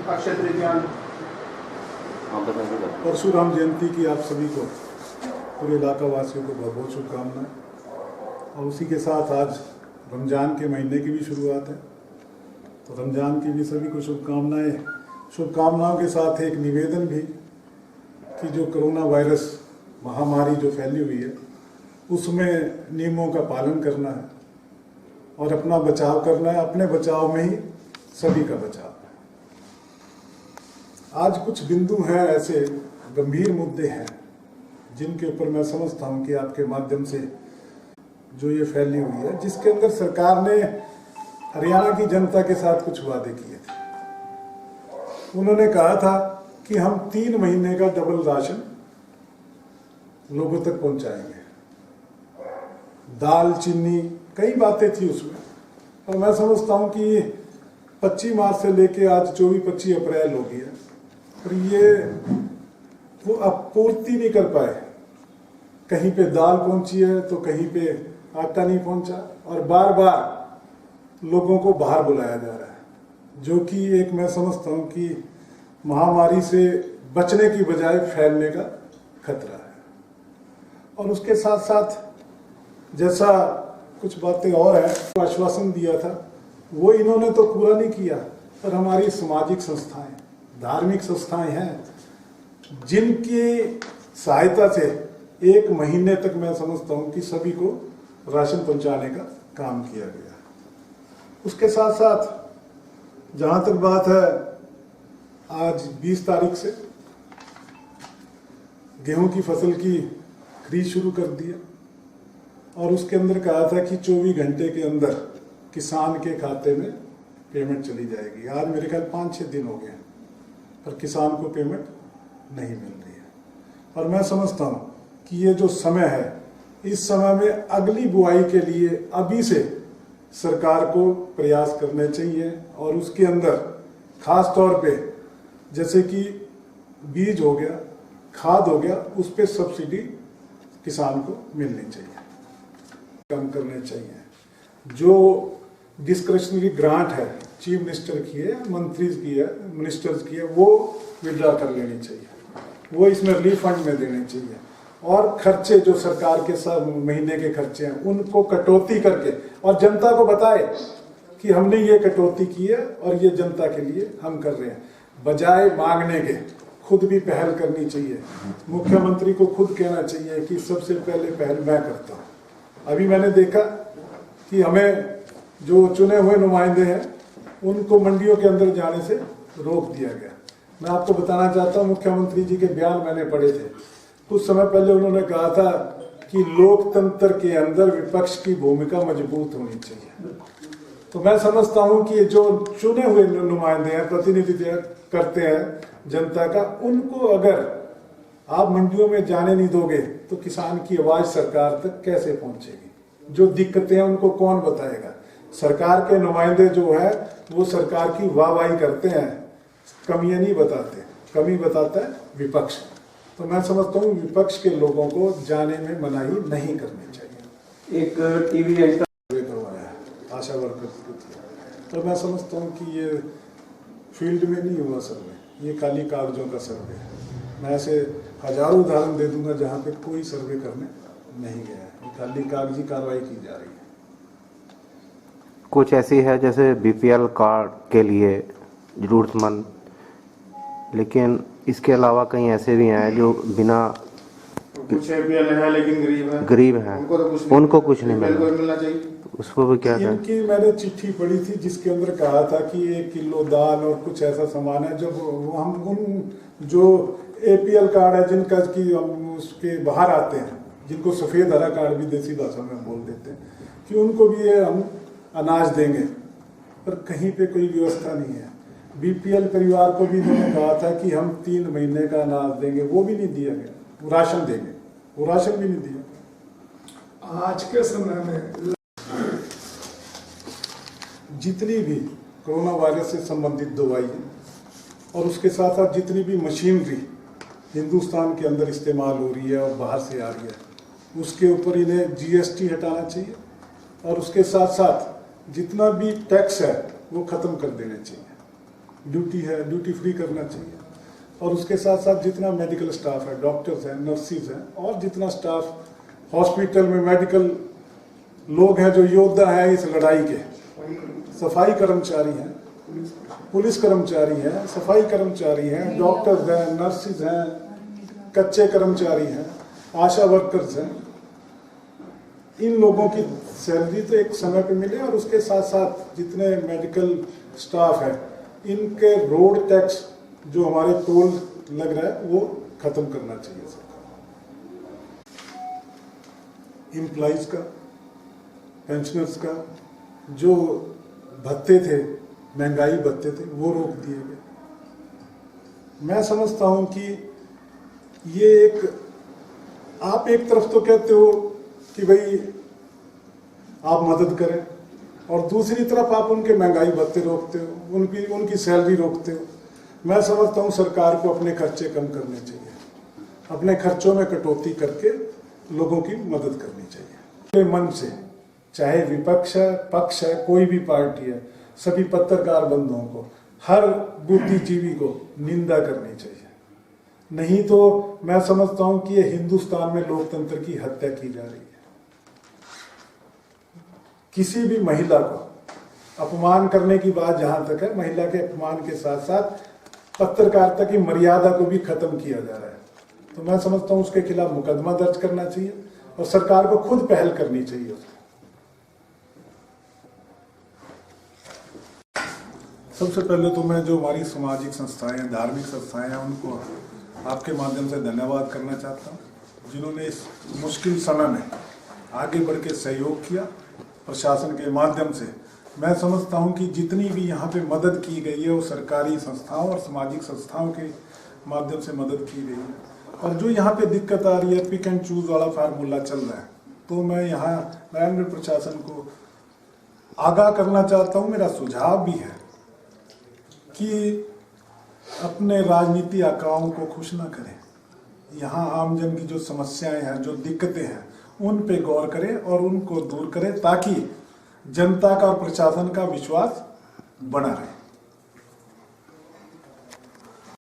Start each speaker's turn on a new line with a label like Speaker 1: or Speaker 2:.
Speaker 1: अक्षय तृतीया
Speaker 2: परशुराम जयंती की आप सभी को, पूरे इलाका वासियों को बहुत बहुत शुभकामनाएं। और उसी के साथ आज रमज़ान के महीने की भी शुरुआत है, तो रमज़ान की भी सभी को शुभकामनाएं। शुभकामनाओं के साथ एक निवेदन भी कि जो कोरोना वायरस महामारी जो फैली हुई है उसमें नियमों का पालन करना है और अपना बचाव करना है। अपने बचाव में ही सभी का बचाव है। आज कुछ बिंदु हैं, ऐसे गंभीर मुद्दे हैं जिनके ऊपर मैं समझता हूं कि आपके माध्यम से जो ये फैली हुई है, जिसके अंदर सरकार ने हरियाणा की जनता के साथ कुछ वादे किए थे। उन्होंने कहा था कि हम 3 महीने का डबल राशन लोगों तक पहुंचाएंगे। दाल, चीनी, कई बातें थी उसमें, और मैं समझता हूं कि 25 मार्च से लेके आज 24-25 अप्रैल हो गया और ये वो अब पूर्ति नहीं कर पाए। कहीं पे दाल पहुंची है तो कहीं पे आटा नहीं पहुंचा, और बार बार लोगों को बाहर बुलाया जा रहा है, जो कि एक मैं समझता हूं कि महामारी से बचने की बजाय फैलने का खतरा है। और उसके साथ साथ जैसा कुछ बातें और है, आश्वासन दिया था वो इन्होंने तो पूरा नहीं किया। पर हमारी सामाजिक संस्थाएं, धार्मिक संस्थाएं हैं जिनकी सहायता से 1 महीने तक मैं समझता हूं कि सभी को राशन पहुंचाने का काम किया गया। उसके साथ साथ जहां तक बात है, आज 20 तारीख से गेहूं की फसल की खरीद शुरू कर दिया, और उसके अंदर कहा था कि 24 घंटे के अंदर किसान के खाते में पेमेंट चली जाएगी। आज मेरे ख्याल 5-6 दिन हो गए पर किसान को पेमेंट नहीं मिल रही है। और मैं समझता हूं कि ये जो समय है, इस समय में अगली बुआई के लिए अभी से सरकार को प्रयास करने चाहिए, और उसके अंदर खास तौर पे जैसे कि बीज हो गया, खाद हो गया, उस पर सब्सिडी किसान को मिलनी चाहिए, कम करने चाहिए। जो डिस्क्रिशनरी ग्रांट है, चीफ मिनिस्टर की है, मंत्री की है, मिनिस्टर्स की है, वो विड्रॉ कर लेनी चाहिए, वो इसमें रिलीफ फंड में देने चाहिए। और खर्चे जो सरकार के सब महीने के खर्चे हैं उनको कटौती करके, और जनता को बताए कि हमने ये कटौती की है और ये जनता के लिए हम कर रहे हैं, बजाय मांगने के खुद भी पहल करनी चाहिए। मुख्यमंत्री को खुद कहना चाहिए कि सबसे पहले पहल मैं करता हूँ। अभी मैंने देखा कि हमें जो चुने हुए नुमाइंदे हैं उनको मंडियों के अंदर जाने से रोक दिया गया। मैं आपको बताना चाहता हूँ, मुख्यमंत्री जी के बयान मैंने पढ़े थे। कुछ समय पहले उन्होंने कहा था कि लोकतंत्र के अंदर विपक्ष की भूमिका मजबूत होनी चाहिए। तो मैं समझता हूँ कि जो चुने हुए नुमाइंदे हैं, प्रतिनिधित्व करते हैं जनता का, उनको अगर आप मंडियों में जाने नहीं दोगे तो किसान की आवाज सरकार तक कैसे पहुंचेगी? जो दिक्कतें हैं उनको कौन बताएगा? सरकार के नुमाइंदे जो है वो सरकार की वाहवाही करते हैं, कमियां नहीं बताते। कमी बताता है विपक्ष। तो मैं समझता हूँ विपक्ष के लोगों को जाने में मनाही नहीं करनी चाहिए।
Speaker 1: एक टीवी एंकर
Speaker 2: करवाया है आशा वर्कर, तो मैं समझता हूँ कि ये फील्ड में नहीं हुआ सर्वे, ये खाली कागजों का सर्वे है। मैं ऐसे हजारों उदाहरण दे दूंगा जहाँ पे कोई सर्वे करने नहीं गया है, खाली कागजी कार्रवाई की जा रही है।
Speaker 3: कुछ ऐसी है जैसे बीपीएल कार्ड के लिए जरूरतमंद, लेकिन इसके अलावा कई ऐसे भी हैं जो बिना,
Speaker 1: कुछ एपीएल है लेकिन
Speaker 3: गरीब हैं, उनको कुछ नहीं
Speaker 1: मिलना चाहिए।
Speaker 3: उसको भी क्या करें?
Speaker 2: इनकी मैंने चिट्ठी पढ़ी थी जिसके अंदर कहा था कि 1 किलो दाल और कुछ ऐसा सामान है, जब हम उन जो एपीएल कार्ड है जिनका कि उसके बाहर आते हैं, जिनको सफेद हरा कार्ड भी देसी भाषा में बोल देते हैं, कि उनको भी ये हम अनाज देंगे, पर कहीं पे कोई व्यवस्था नहीं है। बीपीएल परिवार को भी मैंने कहा था कि हम 3 महीने का अनाज देंगे, वो भी नहीं दिया गया। वो राशन देंगे, वो राशन भी नहीं दिया। आज के समय में जितनी भी कोरोना वायरस से संबंधित दवाई है और उसके साथ साथ जितनी भी मशीनरी हिंदुस्तान के अंदर इस्तेमाल हो रही है और बाहर से आ रही है, उसके ऊपर इन्हें जीएसटी हटाना चाहिए, और उसके साथ साथ जितना भी टैक्स है वो खत्म कर देना चाहिए। ड्यूटी है ड्यूटी फ्री करना चाहिए। और उसके साथ साथ जितना मेडिकल स्टाफ है, डॉक्टर्स हैं, नर्सिस हैं, और जितना स्टाफ हॉस्पिटल में मेडिकल लोग हैं जो योद्धा हैं इस लड़ाई के, सफाई कर्मचारी हैं, पुलिस कर्मचारी हैं, सफाई कर्मचारी हैं, डॉक्टर्स हैं, नर्सिस हैं, कच्चे कर्मचारी हैं, आशा वर्कर्स हैं, इन लोगों की सैलरी तो एक समय पे मिले। और उसके साथ साथ जितने मेडिकल स्टाफ है इनके रोड टैक्स जो हमारे टोल लग रहा है वो खत्म करना चाहिए सरकार। एम्प्लॉइज का, पेंशनर्स का जो भत्ते थे, महंगाई भत्ते थे, वो रोक दिए गए। मैं समझता हूं कि ये एक, आप एक तरफ तो कहते हो कि भाई आप मदद करें, और दूसरी तरफ आप उनके महंगाई भत्ते रोकते हो, उनकी सैलरी रोकते हो। मैं समझता हूं सरकार को अपने खर्चे कम करने चाहिए, अपने खर्चों में कटौती करके लोगों की मदद करनी चाहिए। मन से, चाहे विपक्ष है, पक्ष है, कोई भी पार्टी है, सभी पत्रकार बंधुओं को, हर बुद्धिजीवी को निंदा करनी चाहिए। नहीं तो मैं समझता हूं कि ये हिंदुस्तान में लोकतंत्र की हत्या की जा रही है। किसी भी महिला को अपमान करने की बात जहां तक है, महिला के अपमान के साथ साथ पत्रकारिता की मर्यादा को भी खत्म किया जा रहा है। तो मैं समझता हूं उसके खिलाफ मुकदमा दर्ज करना चाहिए और सरकार को खुद पहल करनी चाहिए। सबसे पहले तो मैं जो हमारी सामाजिक संस्थाएं हैं, धार्मिक संस्थाएं हैं, उनको आपके माध्यम से धन्यवाद करना चाहता हूं, जिन्होंने इस मुश्किल समय में आगे बढ़ के सहयोग किया प्रशासन के माध्यम से। मैं समझता हूं कि जितनी भी यहाँ पे मदद की गई है वो सरकारी संस्थाओं और सामाजिक संस्थाओं के माध्यम से मदद की गई है। और जो यहाँ पे दिक्कत आ रही है, पिक एंड चूज वाला फार्मूला चल रहा है, तो मैं यहाँ नारायणगढ़ प्रशासन को आगाह करना चाहता हूँ। मेरा सुझाव भी है कि अपने राजनीति आकाओं को खुश ना करें। यहाँ आमजन की जो समस्याएं हैं, जो दिक्कतें हैं, उन पे गौर करें और उनको दूर करें, ताकि जनता का और प्रशासन का विश्वास बना रहे।